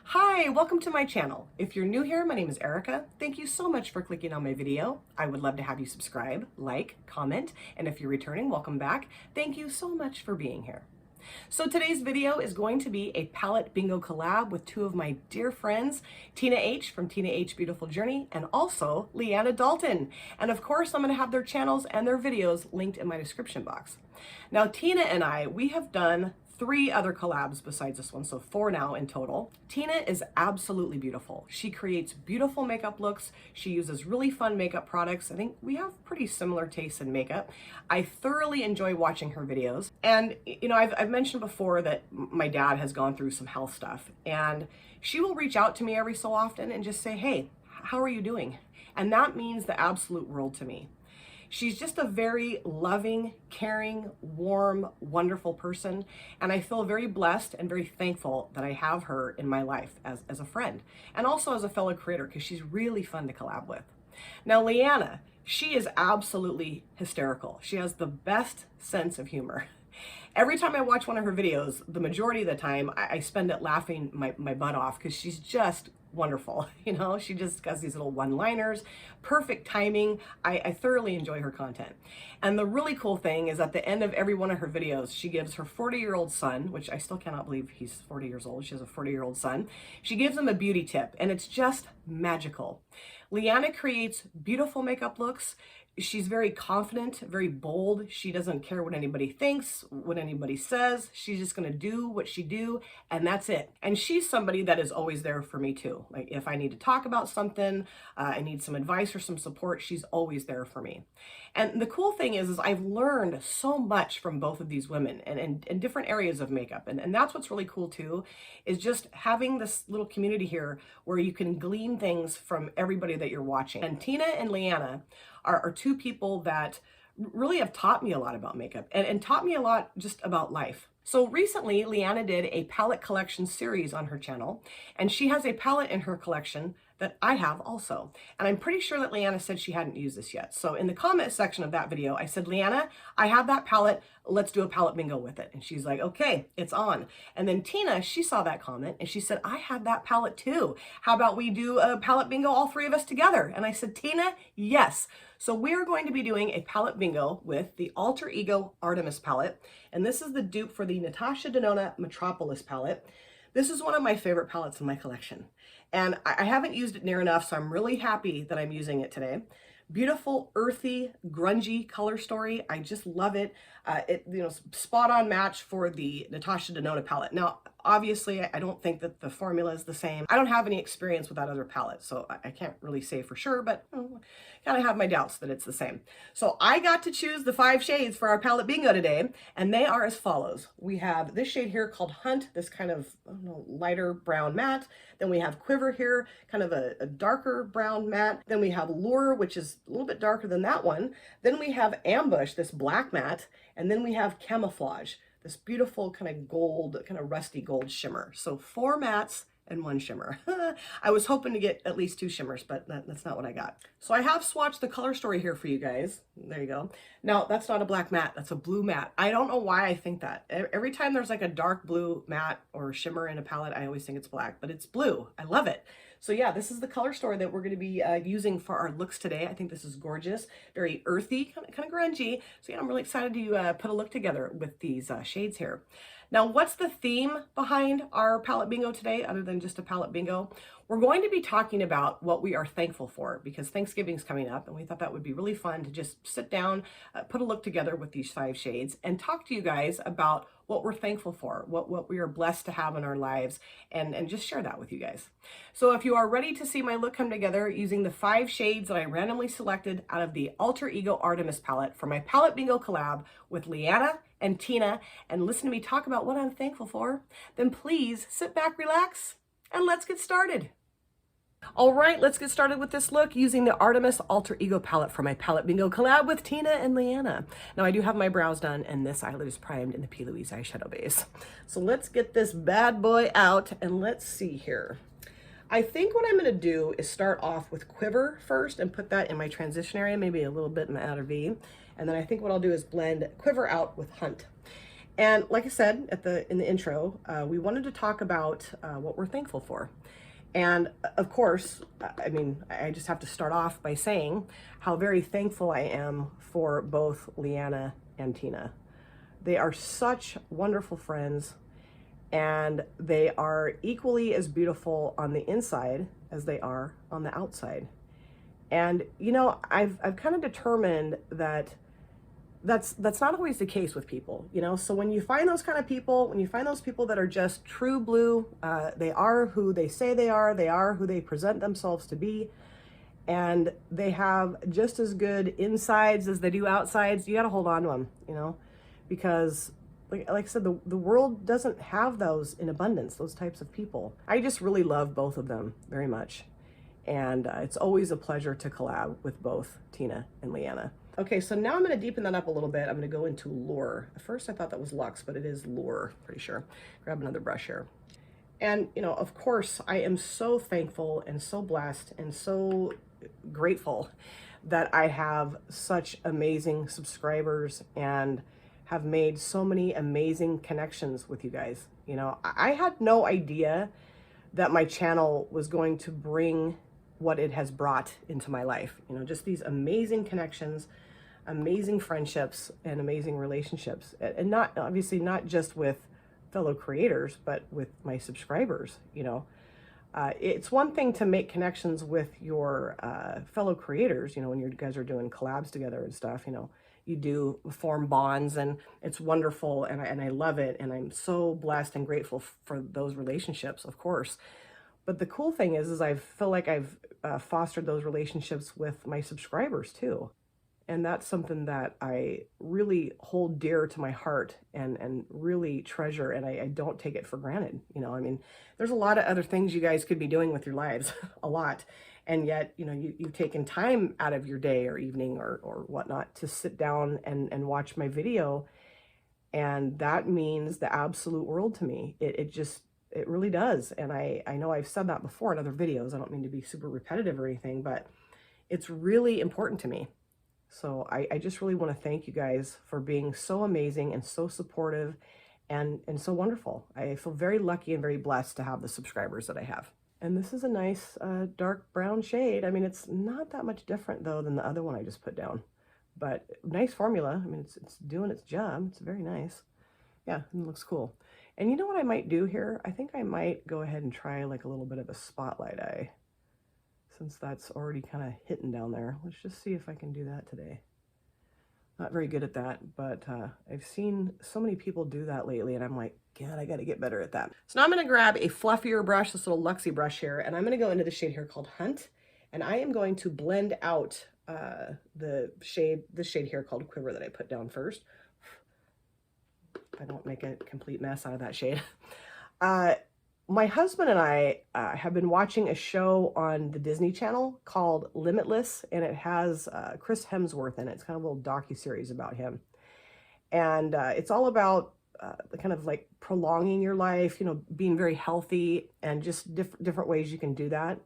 Hi, welcome to my channel. If you're new here, my name is Erica. Thank you so much for clicking on my video. I would love to have you subscribe, like, comment, and if you're returning, welcome back. Thank you so much for being here. So today's video is going to be a palette bingo collab with two of my dear friends, Tina H from Tina H Beautiful Journey and also Leanna Dalton. And of course, I'm going to have their channels and their videos linked in my description box. Now, Tina and I, we have done 3 other collabs besides this one, so 4 now in total. Tina is absolutely beautiful. She creates beautiful makeup looks. She uses really fun makeup products. I think we have pretty similar tastes in makeup. I thoroughly enjoy watching her videos. And you know, I've mentioned before that my dad has gone through some health stuff, and she will reach out to me every so often and just say, hey, how are you doing? And that means the absolute world to me. She's just a very loving, caring, warm, wonderful person. And I feel very blessed and very thankful that I have her in my life as a friend and also as a fellow creator, because she's really fun to collab with. Now, Leanna, she is absolutely hysterical. She has the best sense of humor. Every time I watch one of her videos, the majority of the time, I spend it laughing my butt off because she's just wonderful. You know, she just has these little one-liners, perfect timing. I thoroughly enjoy her content. And the really cool thing is at the end of every one of her videos, she gives her 40-year-old son, which I still cannot believe he's 40 years old. She has a 40-year-old son. She gives him a beauty tip, and it's just magical. Leanna creates beautiful makeup looks. She's very confident, very bold. She doesn't care what anybody thinks, what anybody says. She's just going to do what she do, and that's it. And she's somebody that is always there for me too. Like if I need to talk about something, I need some advice or some support, she's always there for me. And the cool thing is I've learned so much from both of these women and in different areas of makeup. And that's what's really cool too, is just having this little community here where you can glean things from everybody that you're watching. And Tina and Leanna are 2 people that really have taught me a lot about makeup and taught me a lot just about life. So recently, Leanna did a palette collection series on her channel, and she has a palette in her collection that I have also. And I'm pretty sure that Leanna said she hadn't used this yet. So in the comment section of that video, I said, Leanna, I have that palette. Let's do a palette bingo with it. And she's like, okay, it's on. And then Tina, she saw that comment and she said, I have that palette too. How about we do a palette bingo, all 3 of us together? And I said, Tina, yes. So we're going to be doing a palette bingo with the Alter Ego Artemis palette. And this is the dupe for the Natasha Denona Metropolis palette. This is one of my favorite palettes in my collection. And I haven't used it near enough, so I'm really happy that I'm using it today. Beautiful, earthy, grungy color story. I just love it. Spot on match for the Natasha Denona palette. Now, obviously, I don't think that the formula is the same. I don't have any experience with that other palette, so I can't really say for sure, but kind of have my doubts that it's the same. So I got to choose the 5 shades for our palette bingo today, and they are as follows. We have this shade here called Hunt, this kind of, I don't know, lighter brown matte. Then we have Quiver here, kind of a darker brown matte. Then we have Lure, which is a little bit darker than that one. Then we have Ambush, this black matte. And then we have Camoflauge, this beautiful kind of gold, kind of rusty gold shimmer. So 4 mattes and 1 shimmer. I was hoping to get at least 2 shimmers, but that's not what I got. So I have swatched the color story here for you guys. There you go. Now, that's not a black matte, that's a blue matte. I don't know why I think that. Every time there's like a dark blue matte or shimmer in a palette, I always think it's black, but it's blue. I love it. So yeah, this is the color story that we're going to be using for our looks today. I think this is gorgeous, very earthy, kind of grungy. So yeah, I'm really excited to put a look together with these shades here. Now, what's the theme behind our palette bingo today, other than just a palette bingo? We're going to be talking about what we are thankful for, because Thanksgiving's coming up, and we thought that would be really fun to just sit down, put a look together with these 5 shades, and talk to you guys about what we're thankful for, what we are blessed to have in our lives, and just share that with you guys. So if you are ready to see my look come together using the 5 shades that I randomly selected out of the Alter Ego Artemis palette for my palette bingo collab with Leanna and Tina, and listen to me talk about what I'm thankful for, then please sit back, relax, and let's get started. All right, let's get started with this look using the Artemis Alter Ego palette for my palette bingo collab with Tina and Leanna. Now, I do have my brows done, and this eyelid is primed in the P. Louise eyeshadow base. So let's get this bad boy out, and let's see here. I think what I'm going to do is start off with Quiver first and put that in my transition area, maybe a little bit in the outer V. And then I think what I'll do is blend Quiver out with Hunt. And like I said in the intro, we wanted to talk about what we're thankful for. And of course, I mean, I just have to start off by saying how very thankful I am for both Leanna and Tina. They are such wonderful friends, and they are equally as beautiful on the inside as they are on the outside. And you know, I've kind of determined that that's not always the case with people, you know. So when you find those kind of people, when you find those people that are just true blue, they are who they say they are who they present themselves to be, and they have just as good insides as they do outsides, you got to hold on to them, you know, because like I said, the world doesn't have those in abundance, those types of people. I just really love both of them very much. And it's always a pleasure to collab with both Tina and Leanna. Okay, so now I'm going to deepen that up a little bit. I'm going to go into Lure. At first I thought that was Luxe, but it is Lure, pretty sure. Grab another brush here. And, you know, of course, I am so thankful and so blessed and so grateful that I have such amazing subscribers and have made so many amazing connections with you guys. You know, I had no idea that my channel was going to bring what it has brought into my life. You know, just these amazing connections, amazing friendships, and amazing relationships. And not, obviously, not just with fellow creators, but with my subscribers, you know. It's one thing to make connections with your fellow creators, you know, when you guys are doing collabs together and stuff, you know, you do form bonds, and it's wonderful, and I love it, and I'm so blessed and grateful for those relationships, of course. But the cool thing is I feel like I've fostered those relationships with my subscribers too. And that's something that I really hold dear to my heart and really treasure, and I don't take it for granted. You know, I mean, there's a lot of other things you guys could be doing with your lives, a lot. And yet, you know, you've taken time out of your day or evening or whatnot to sit down and watch my video. And that means the absolute world to me. It really does. And I know I've said that before in other videos. I don't mean to be super repetitive or anything, but it's really important to me. So I just really want to thank you guys for being so amazing and so supportive and so wonderful. I feel very lucky and very blessed to have the subscribers that I have. And this is a nice dark brown shade. I mean, it's not that much different though than the other one I just put down, but nice formula. I mean, it's doing its job. It's very nice. Yeah, it looks cool. And you know what I might do here? I think I might go ahead and try like a little bit of a spotlight eye, since that's already kind of hitting down there. Let's just see if I can do that today. Not very good at that, but I've seen so many people do that lately, and I'm like, God, I got to get better at that. So now I'm going to grab a fluffier brush, this little Luxie brush here, and I'm going to go into the shade here called Hunt, and I am going to blend out this shade here called Quiver that I put down first. I don't make a complete mess out of that shade. My husband and I have been watching a show on the Disney Channel called Limitless, and it has Chris Hemsworth in it. It's kind of a little docuseries about him. And it's all about kind of like prolonging your life, you know, being very healthy, and just different ways you can do that.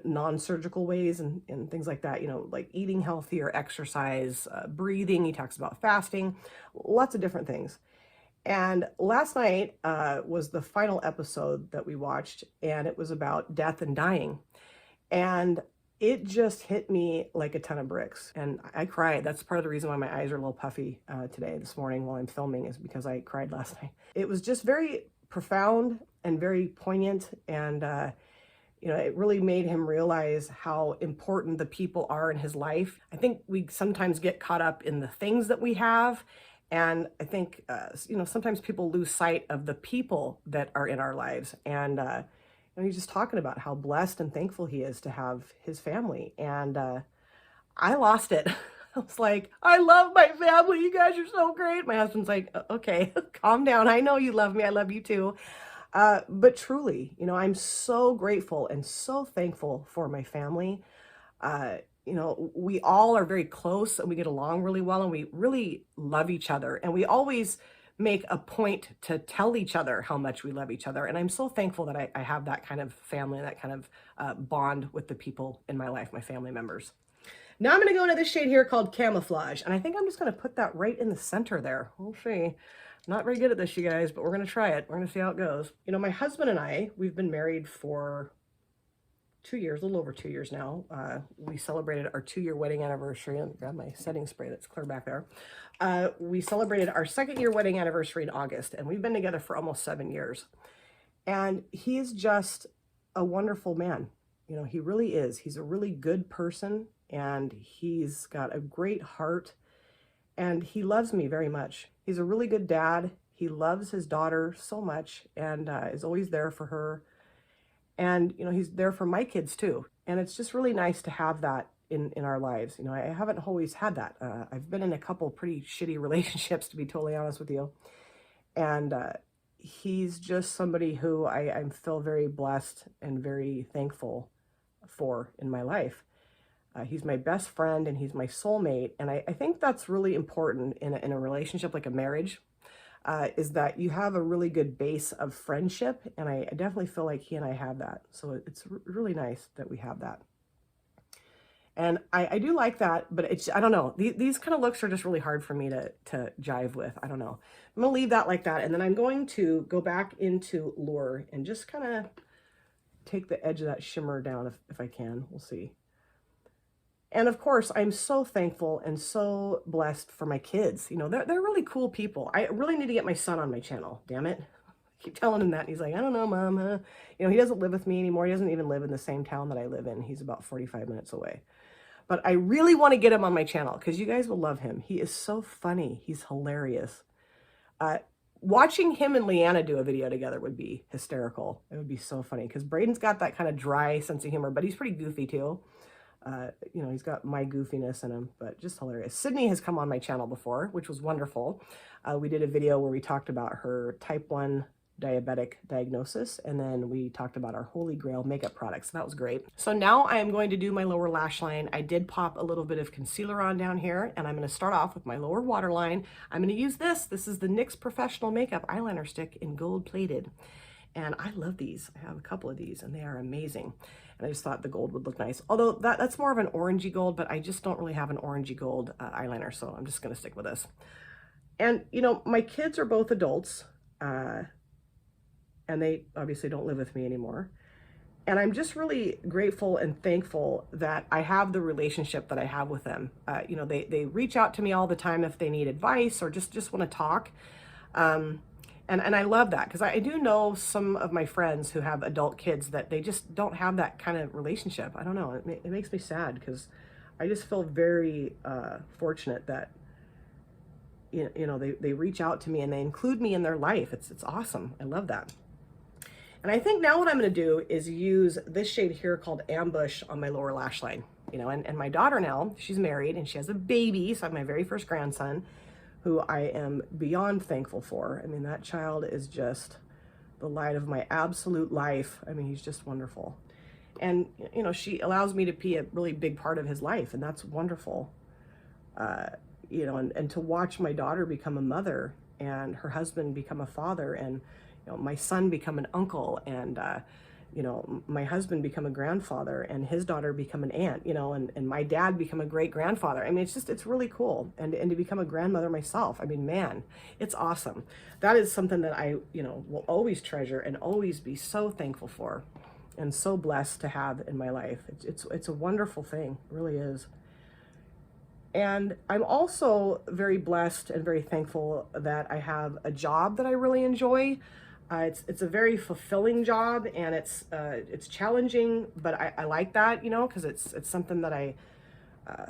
Non-surgical ways and things like that, you know, like eating healthy or exercise, breathing. He talks about fasting, lots of different things. And last night was the final episode that we watched, and it was about death and dying. And it just hit me like a ton of bricks. And I cried. That's part of the reason why my eyes are a little puffy this morning while I'm filming, is because I cried last night. It was just very profound and very poignant, and you know, it really made him realize how important the people are in his life. I think we sometimes get caught up in the things that we have. And I think, you know, sometimes people lose sight of the people that are in our lives. And you know, he's just talking about how blessed and thankful he is to have his family. And I lost it. I was like, I love my family. You guys are so great. My husband's like, okay, calm down. I know you love me. I love you too. But truly, you know, I'm so grateful and so thankful for my family. You know, we all are very close, and we get along really well, and we really love each other. And we always make a point to tell each other how much we love each other. And I'm so thankful that I have that kind of family, that kind of bond with the people in my life, my family members. Now I'm going to go into this shade here called Camoflauge, and I think I'm just going to put that right in the center there. We'll see. Not very good at this, you guys, but we're going to try it. We're going to see how it goes. You know, my husband and I, we've been married for 2 years, a little over 2 years now. We celebrated our 2-year wedding anniversary. Let me grab my setting spray that's clear back there. We celebrated our 2nd year wedding anniversary in August, and we've been together for almost 7 years. And he is just a wonderful man. You know, he really is. He's a really good person, and he's got a great heart, and he loves me very much. He's a really good dad. He loves his daughter so much, and is always there for her. And, you know, he's there for my kids too. And it's just really nice to have that in our lives. You know, I haven't always had that. I've been in a couple pretty shitty relationships, to be totally honest with you. And he's just somebody who I feel very blessed and very thankful for in my life. He's my best friend and he's my soulmate. And I think that's really important in a relationship like a marriage. Is that you have a really good base of friendship, and I definitely feel like he and I have that. So it's really nice that we have that. And I do like that, but it's, I don't know, these kind of looks are just really hard for me to jive with. I don't know. I'm going to leave that like that, and then I'm going to go back into Lure and just kind of take the edge of that shimmer down if I can. We'll see. And of course, I'm so thankful and so blessed for my kids. You know, they're really cool people. I really need to get my son on my channel, damn it. I keep telling him that. And he's like, I don't know, Mom. You know, he doesn't live with me anymore. He doesn't even live in the same town that I live in. He's about 45 minutes away. But I really want to get him on my channel because you guys will love him. He is so funny. He's hilarious. Watching him and Leanna do a video together would be hysterical. It would be so funny because Braden's got that kind of dry sense of humor, but he's pretty goofy too. You know, he's got my goofiness in him, but just hilarious. Sydney has come on my channel before, which was wonderful. We did a video where we talked about her type 1 diabetic diagnosis, and then we talked about our Holy Grail makeup products. So that was great. So now I am going to do my lower lash line. I did pop a little bit of concealer on down here, and I'm going to start off with my lower waterline. I'm going to use this. This is the NYX Professional Makeup Eyeliner Stick in gold plated. And I love these. I have a couple of these and they are amazing. And I just thought the gold would look nice. Although that's more of an orangey gold, but I just don't really have an orangey gold eyeliner. So I'm just going to stick with this. And, you know, my kids are both adults. And they obviously don't live with me anymore. And I'm just really grateful and thankful that I have the relationship that I have with them. You know, they reach out to me all the time if they need advice or just want to talk. And I love that because I do know some of my friends who have adult kids that they just don't have that kind of relationship. I don't know. It makes me sad because I just feel very fortunate that, you know, they reach out to me and they include me in their life. It's awesome. I love that. And I think now what I'm going to do is use this shade here called Ambush on my lower lash line. You know, and my daughter now, she's married and she has a baby. So I have my very first grandson, who I am beyond thankful for. I mean, that child is just the light of my absolute life. I mean, he's just wonderful. And, you know, she allows me to be a really big part of his life, and that's wonderful. You know, and to watch my daughter become a mother and her husband become a father and, you know, my son become an uncle and, you know, my husband become a grandfather and his daughter become an aunt, you know, and my dad become a great grandfather. I mean, it's really cool. And to become a grandmother myself, I mean, man, it's awesome. That is something that I, you know, will always treasure and always be so thankful for and so blessed to have in my life. It's a wonderful thing, it really is. And I'm also very blessed and very thankful that I have a job that I really enjoy. It's a very fulfilling job, and it's challenging, but I like that, you know, because it's something that I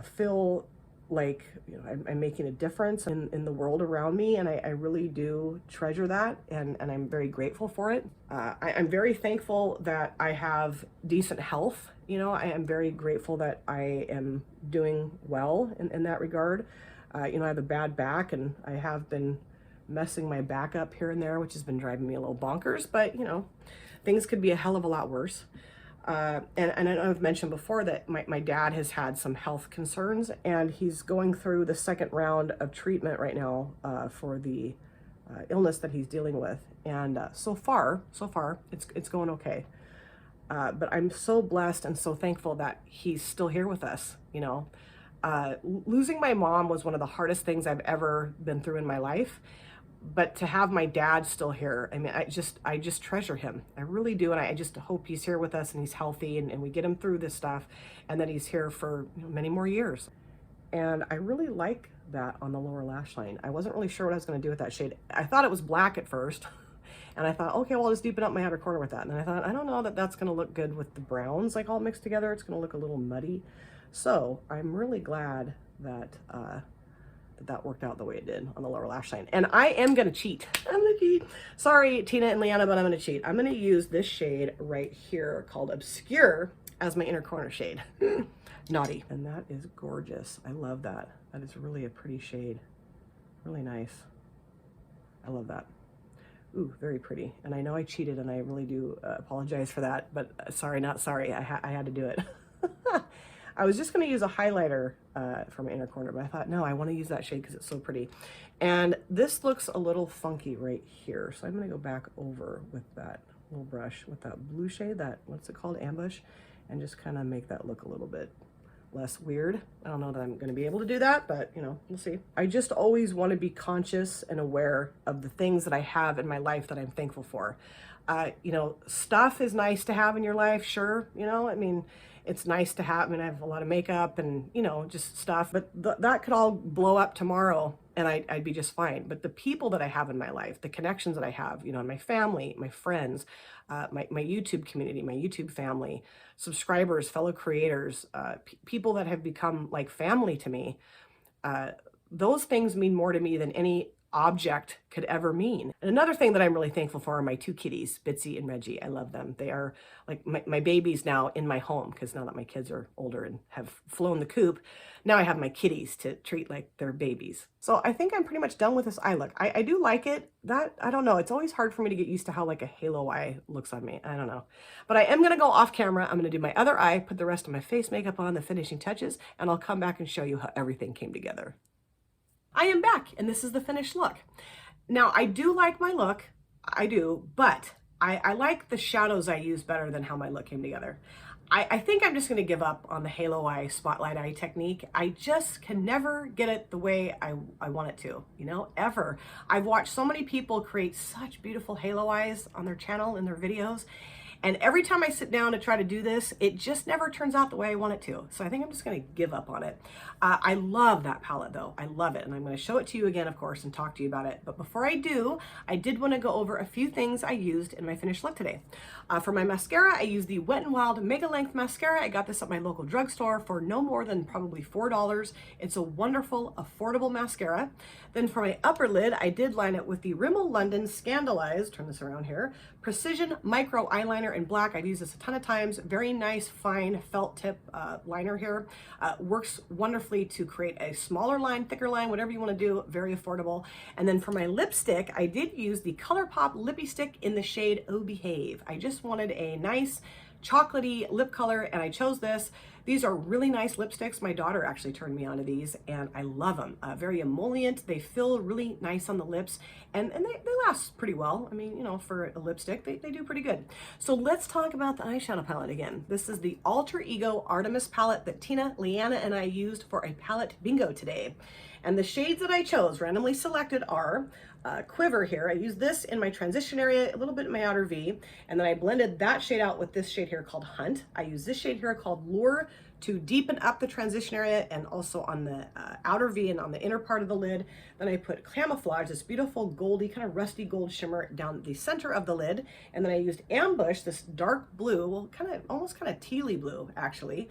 feel like, you know, I'm making a difference in the world around me, and I really do treasure that, and I'm very grateful for it. I'm very thankful that I have decent health. You know, I am very grateful that I am doing well in that regard. You know, I have a bad back, and I have been messing my back up here and there, which has been driving me a little bonkers, but you know, things could be a hell of a lot worse. And I know I've mentioned before that my dad has had some health concerns, and he's going through the 2nd round of treatment right now for the illness that he's dealing with. And so far, it's going okay. But I'm so blessed and so thankful that he's still here with us, you know. Losing my mom was one of the hardest things I've ever been through in my life. But to have my dad still here, I mean, I just treasure him. I really do. And I just hope he's here with us and he's healthy and we get him through this stuff and that he's here for many more years. And I really like that on the lower lash line. I wasn't really sure what I was going to do with that shade. I thought it was black at first. And I thought, okay, well, I'll just deepen up my outer corner with that. And then I thought, I don't know that that's going to look good with the browns, like all mixed together. It's going to look a little muddy. So I'm really glad that that worked out the way it did on the lower lash line. And I am going to cheat. I'm going to cheat. Sorry, Tina and Leanna, but I'm going to cheat. I'm going to use this shade right here called Obscure as my inner corner shade. Naughty. And that is gorgeous. I love that. That is really a pretty shade. Really nice. I love that. Ooh, very pretty. And I know I cheated and I really do apologize for that, but sorry, not sorry. I had to do it. I was just going to use a highlighter for my inner corner, but I thought, no, I want to use that shade because it's so pretty. And this looks a little funky right here. So I'm going to go back over with that little brush with that blue shade, that, what's it called, Ambush, and just kind of make that look a little bit less weird. I don't know that I'm going to be able to do that, but you know, we'll see. I just always want to be conscious and aware of the things that I have in my life that I'm thankful for. You know, stuff is nice to have in your life, sure. You know, I mean, it's nice to have, I mean, I have a lot of makeup and, you know, just stuff, but that could all blow up tomorrow and I'd be just fine. But the people that I have in my life, the connections that I have, you know, my family, my friends, my YouTube community, my YouTube family, subscribers, fellow creators, people that have become like family to me, those things mean more to me than any object could ever mean. And another thing that I'm really thankful for are my two kitties, Bitsy and Reggie. I love them. They are like my babies now in my home, because now that my kids are older and have flown the coop, now I have my kitties to treat like they're babies. So I think I'm pretty much done with this eye look. I do like it. That, I don't know. It's always hard for me to get used to how like a halo eye looks on me. I don't know. But I am going to go off camera. I'm going to do my other eye, put the rest of my face makeup on, the finishing touches, and I'll come back and show you how everything came together. I am back, and this is the finished look. Now, I do like my look, I do, but I like the shadows I use better than how my look came together. I think I'm just gonna give up on the halo eye, spotlight eye technique. I just can never get it the way I want it to, you know, ever. I've watched so many people create such beautiful halo eyes on their channel and their videos, and every time I sit down to try to do this, it just never turns out the way I want it to. So I think I'm just gonna give up on it. I love that palette though. I love it. And I'm gonna show it to you again, of course, and talk to you about it. But before I do, I did wanna go over a few things I used in my finished look today. For my mascara, I used the Wet n Wild Mega Length Mascara. I got this at my local drugstore for no more than probably $4. It's a wonderful, affordable mascara. Then for my upper lid, I did line it with the Rimmel London Scandalized, turn this around here, Precision Micro Eyeliner in black. I've used this a ton of times. Very nice, fine felt tip liner here. Works wonderfully to create a smaller line, thicker line, whatever you want to do. Very affordable. And then for my lipstick, I did use the ColourPop Lippy Stick in the shade Oh Behave. I just wanted a nice chocolatey lip color, and I chose this. These are really nice lipsticks. My daughter actually turned me on to these, and I love them. Very emollient. They feel really nice on the lips, and they last pretty well. I mean, you know, for a lipstick, they do pretty good. So let's talk about the eyeshadow palette again. This is the Alter Ego Artemis palette that Tina, Leanna, and I used for a palette bingo today. And the shades that I chose, randomly selected, are Quiver here. I used this in my transition area, a little bit in my outer V, and then I blended that shade out with this shade here called Hunt. I use this shade here called Lure to deepen up the transition area and also on the outer V and on the inner part of the lid. Then I put Camoflauge, this beautiful goldy, kind of rusty gold shimmer down the center of the lid. And then I used Ambush, this dark blue, well, almost kind of tealy blue, actually,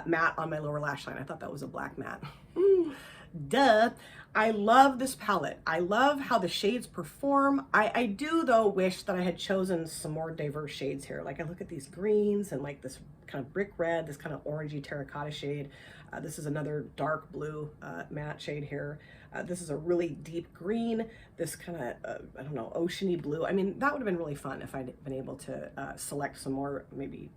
matte on my lower lash line. I thought that was a black matte. Duh. I love this palette. I love how the shades perform. I do though wish that I had chosen some more diverse shades here. Like I look at these greens and like this kind of brick red, this kind of orangey terracotta shade. This is another dark blue matte shade here. This is a really deep green, this kind of, I don't know, oceany blue. I mean, that would have been really fun if I'd been able to select some more maybe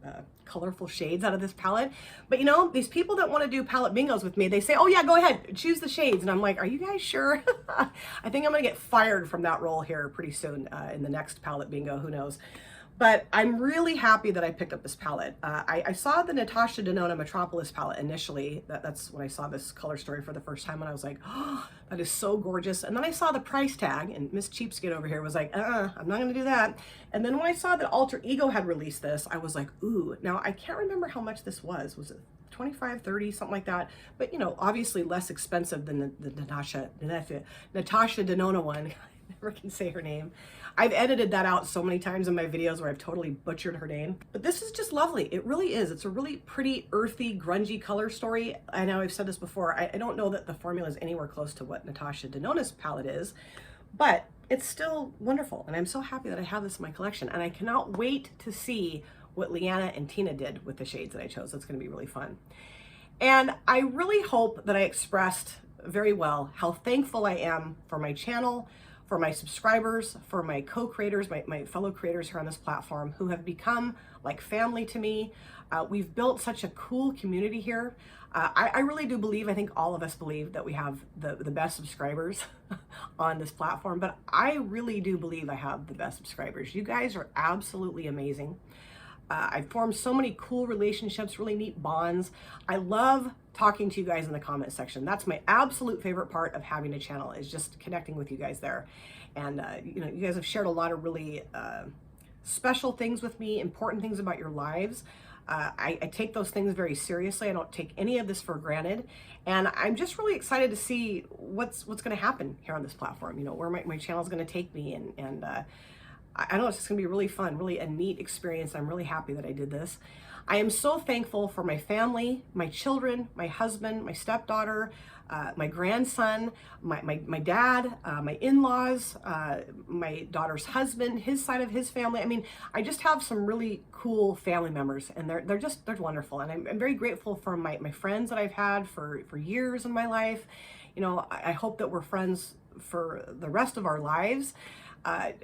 colorful shades out of this palette. But you know, these people that want to do palette bingos with me, they say, oh yeah, go ahead, choose the shades. And I'm like, are you guys sure? I think I'm gonna get fired from that role here pretty soon in the next palette bingo, who knows. But I'm really happy that I picked up this palette. I saw the Natasha Denona Metropolis palette initially. That's when I saw this color story for the first time, and I was like, oh, that is so gorgeous. And then I saw the price tag, and Miss Cheapskate over here was like, I'm not gonna do that. And then when I saw that Alter Ego had released this, I was like, ooh. Now, I can't remember how much this was. Was it 25, 30, something like that? But, you know, obviously less expensive than the Natasha Denona one. I never can say her name. I've edited that out so many times in my videos where I've totally butchered her name. But this is just lovely. It really is. It's a really pretty, earthy, grungy color story. I know I've said this before. I don't know that the formula is anywhere close to what Natasha Denona's palette is, but it's still wonderful. And I'm so happy that I have this in my collection. And I cannot wait to see what Leanna and Tina did with the shades that I chose. It's going to be really fun. And I really hope that I expressed very well how thankful I am for my channel, for my subscribers, for my co-creators, my fellow creators here on this platform who have become like family to me. We've built such a cool community here. I really do believe, I think all of us believe that we have the best subscribers on this platform, but I really do believe I have the best subscribers. You guys are absolutely amazing. I've formed so many cool relationships, really neat bonds. I love talking to you guys in the comment section. That's my absolute favorite part of having a channel, is just connecting with you guys there. And you know, you guys have shared a lot of really special things with me, important things about your lives. I take those things very seriously. I don't take any of this for granted. And I'm just really excited to see what's going to happen here on this platform, you know, where my channel is going to take me. And I know it's just gonna be really fun, really a neat experience. I'm really happy that I did this. I am so thankful for my family, my children, my husband, my stepdaughter, my grandson, my dad, my in-laws, my daughter's husband, his side of his family. I mean, I just have some really cool family members, and they're wonderful. And I'm very grateful for my friends that I've had for years in my life. You know, I hope that we're friends for the rest of our lives.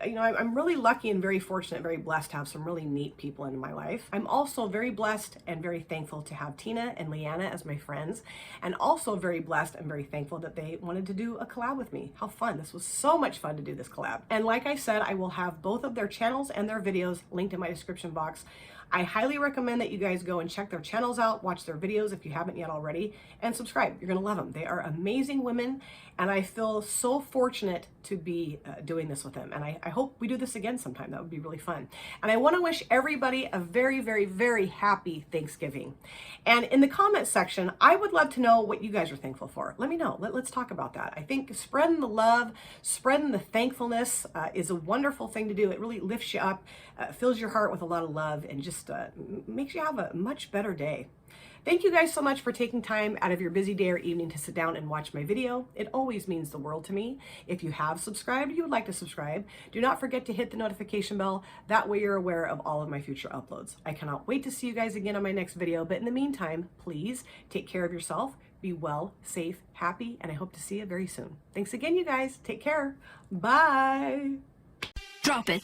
You know, I'm really lucky and very fortunate, very blessed to have some really neat people in my life. I'm also very blessed and very thankful to have Tina and Leanna as my friends, and also very blessed and very thankful that they wanted to do a collab with me. How fun. This was so much fun to do this collab. And like I said, I will have both of their channels and their videos linked in my description box. I highly recommend that you guys go and check their channels out, watch their videos if you haven't yet already, and subscribe. You're gonna love them. They are amazing women, and I feel so fortunate to be doing this with them. And I hope we do this again sometime. That would be really fun. And I wanna wish everybody a very, very, very happy Thanksgiving. And in the comment section, I would love to know what you guys are thankful for. Let me know. Let's talk about that. I think spreading the love, spreading the thankfulness is a wonderful thing to do. It really lifts you up, fills your heart with a lot of love, and just makes you have a much better day. Thank you guys so much for taking time out of your busy day or evening to sit down and watch my video. It always means the world to me. If you have subscribed, you would like to subscribe, do not forget to hit the notification bell. That way you're aware of all of my future uploads. I cannot wait to see you guys again on my next video, but in the meantime, please take care of yourself, be well, safe, happy, and I hope to see you very soon. Thanks again, you guys. Take care. Bye. Drop it.